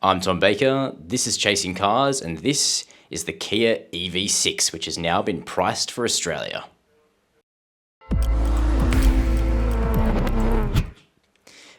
I'm Tom Baker, this is Chasing Cars, and this is the Kia EV6, which has now been priced for Australia.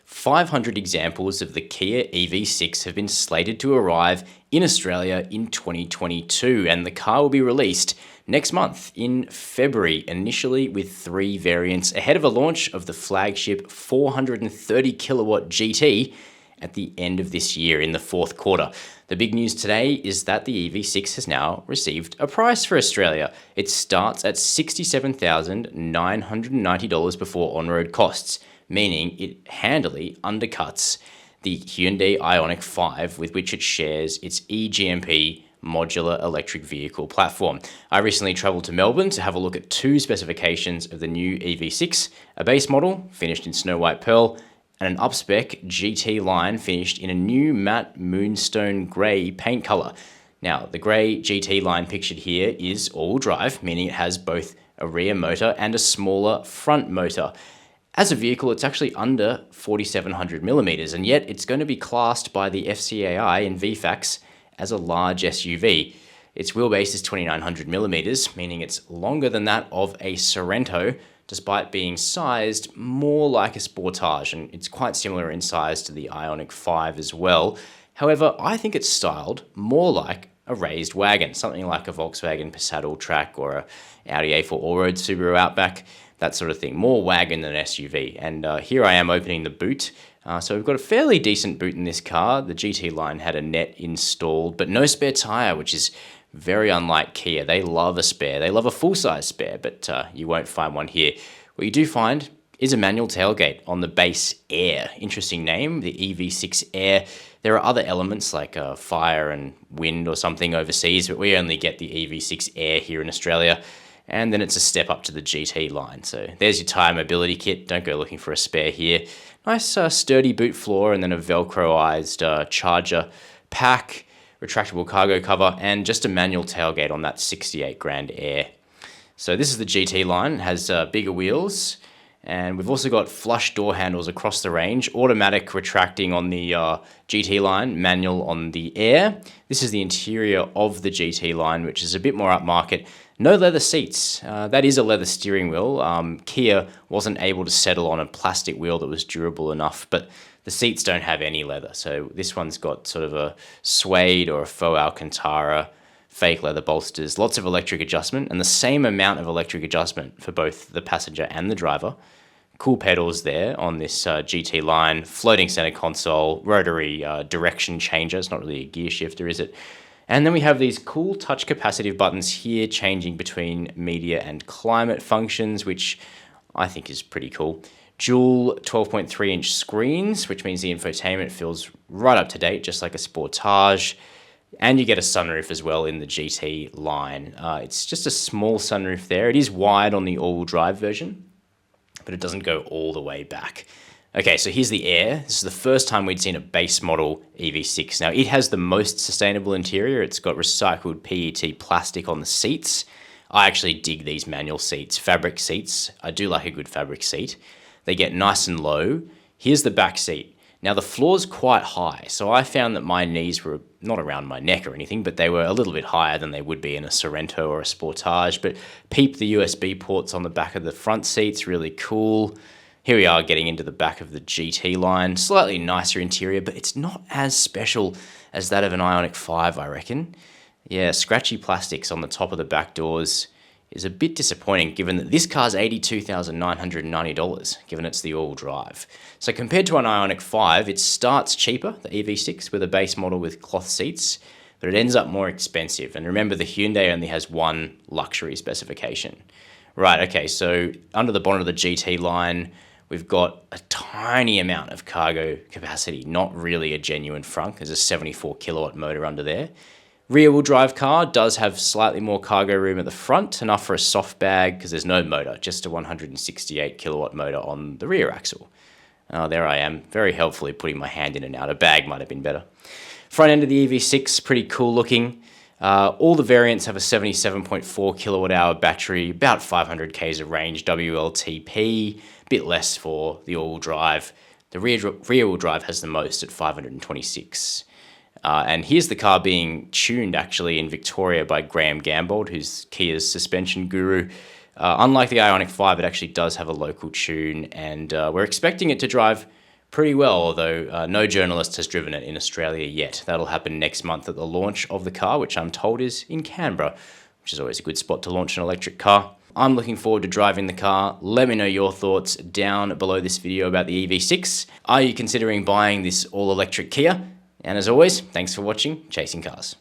"500 examples of the Kia EV6 have been slated to arrive in Australia in 2022, and the car will be released next month in February, initially with 3 variants, ahead of a launch of the flagship 430 kilowatt GT at the end of this year in the fourth quarter. The big news today is that the EV6 has now received a price for Australia. It starts at $67,990 before on-road costs, meaning it handily undercuts the Hyundai Ioniq 5, with which it shares its e-GMP modular electric vehicle platform. I recently travelled to Melbourne to have a look at 2 specifications of the new EV6, a base model finished in snow white pearl, and an up-spec GT-Line finished in a new matte Moonstone grey paint colour. Now, the grey GT-Line pictured here is all-wheel drive, meaning it has both a rear motor and a smaller front motor. As a vehicle, it's actually under 4,700 millimetres, and yet it's going to be classed by the FCAI in VFAX as a large SUV. Its wheelbase is 2,900 millimetres, meaning it's longer than that of a Sorento, despite being sized more like a Sportage, and it's quite similar in size to the Ioniq 5 as well. However, I think it's styled more like a raised wagon, something like a Volkswagen Passat All-Track or a Audi A4 Allroad Subaru Outback, that sort of thing. More wagon than SUV. And here I am opening the boot. So we've got a fairly decent boot in this car. The GT-Line had a net installed, but no spare tyre, which is very unlike Kia. They love a spare. They love a full-size spare, but you won't find one here. What you do find is a manual tailgate on the base Air. Interesting name, the EV6 Air. There are other elements like fire and wind or something overseas, but we only get the EV6 Air here in Australia. And then it's a step up to the GT-Line. So there's your tyre mobility kit. Don't go looking for a spare here. Nice sturdy boot floor, and then a Velcroized charger pack, retractable cargo cover, and just a manual tailgate on that 68 grand Air. So this is the GT-Line. It has bigger wheels, and we've also got flush door handles across the range, automatic retracting on the GT-Line, manual on the Air. This is the interior of the GT-Line, which is a bit more upmarket. No leather seats. That is a leather steering wheel. Kia wasn't able to settle on a plastic wheel that was durable enough, but the seats don't have any leather. So this one's got sort of a suede or a faux Alcantara, fake leather bolsters, lots of electric adjustment, and the same amount of electric adjustment for both the passenger and the driver. Cool pedals there on this GT-Line, floating center console, rotary direction changer. It's not really a gear shifter, is it? And then we have these cool touch capacitive buttons here, changing between media and climate functions, which I think is pretty cool. Dual 12.3-inch screens, which means the infotainment feels right up to date, just like a Sportage. And you get a sunroof as well in the GT-Line. It's just a small sunroof there. It is wide on the all-wheel drive version, but it doesn't go all the way back. Okay, so here's the Air. This is the first time we'd seen a base model EV6. Now, it has the most sustainable interior. It's got recycled PET plastic on the seats. I actually dig these manual seats, fabric seats. I do like a good fabric seat. They get nice and low. Here's the back seat. Now, the floor's quite high, so I found that my knees were not around my neck or anything, but they were a little bit higher than they would be in a Sorento or a Sportage. But peep the USB ports on the back of the front seats, really cool. Here we are getting into the back of the GT-Line. Slightly nicer interior, but it's not as special as that of an Ioniq 5, I reckon. Yeah, scratchy plastics on the top of the back doors is a bit disappointing, given that this car's $82,990, given it's the all-wheel drive. So compared to an Ioniq 5, it starts cheaper, the EV6, with a base model with cloth seats, but it ends up more expensive. And remember, the Hyundai only has one luxury specification. Right, okay, so under the bonnet of the GT-Line, we've got a tiny amount of cargo capacity, not really a genuine frunk. There's a 74 kilowatt motor under there. Rear-wheel drive car does have slightly more cargo room at the front, enough for a soft bag because there's no motor, just a 168 kilowatt motor on the rear axle. There I am, very helpfully putting my hand in and out. A bag might have been better. Front end of the EV6, pretty cool looking. All the variants have a 77.4 kilowatt hour battery, about 500 k's of range, WLTP, a bit less for the all-wheel drive. The rear-wheel drive has the most at 526. And here's the car being tuned actually in Victoria by Graham Gambold, who's Kia's suspension guru. Unlike the Ioniq 5, it actually does have a local tune, and we're expecting it to drive pretty well, although no journalist has driven it in Australia yet. That'll happen next month at the launch of the car, which I'm told is in Canberra, which is always a good spot to launch an electric car. I'm looking forward to driving the car. Let me know your thoughts down below this video about the EV6. Are you considering buying this all-electric Kia? And as always, thanks for watching Chasing Cars.